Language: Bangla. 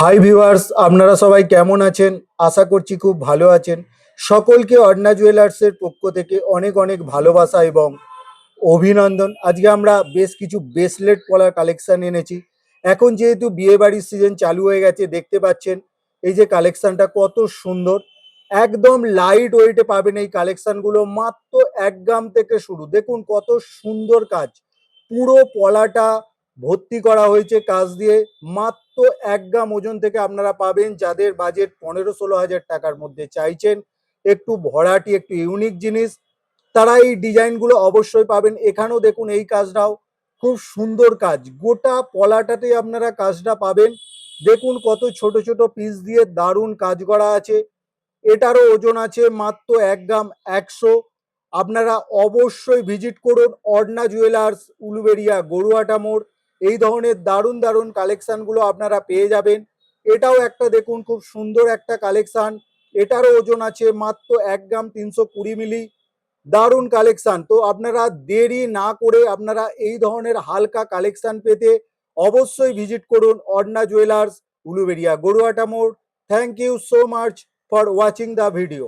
হাই ভিউয়ার্স, আপনারা সবাই কেমন আছেন? আশা করছি খুব ভালো আছেন। সকলকে অর্ণা জুয়েলার্সের পক্ষ থেকে অনেক অনেক ভালোবাসা এবং অভিনন্দন। আজকে আমরা বেশ কিছু ব্রেসলেট পলার কালেকশন এনেছি। এখন যেহেতু বিয়ে বাড়ির সিজন চালু হয়ে গেছে, দেখতে পাচ্ছেন এই যে কালেকশনটা কত সুন্দর। একদম লাইট ওয়েটে পাবেন এই কালেকশনগুলো, মাত্র 1 গ্রাম থেকে শুরু। দেখুন কত সুন্দর কাজ, পুরো পলাটা ভর্তি করা হয়েছে কাজ দিয়ে। মাত্র 1 গ্রাম ওজন থেকে আপনারা পাবেন। যাদের বাজেট 15-16 হাজার টাকার মধ্যে চাইছেন একটু ভরাটি, একটু ইউনিক জিনিস, তারা এই ডিজাইনগুলো অবশ্যই পাবেন। এখানেও দেখুন এই কাজটাও খুব সুন্দর কাজ, গোটা পলাটাতে আপনারা কাজটা পাবেন। দেখুন কত ছোট ছোট পিস দিয়ে দারুণ কাজ করা আছে। এটারও ওজন আছে মাত্র 1 গ্রাম 100। আপনারা অবশ্যই ভিজিট করুন অর্ণা জুয়েলার্স, উলুবেড়িয়া, গরুয়াটা মোড়। এই ধরনের দারুণ দারুণ কালেকশনগুলো আপনারা পেয়ে যাবেন। এটাও একটা দেখুন খুব সুন্দর একটা কালেকশন। এটারও ওজন আছে মাত্র 1 গ্রাম 320 মিলি। দারুণ কালেকশন। তো আপনারা দেরি না করে আপনারা এই ধরনের হালকা কালেকশন পেতে অবশ্যই ভিজিট করুন অর্ণা জুয়েলার্স, উলুবেড়িয়া, গরুয়াটা মোড়। Thank you so much for watching the video.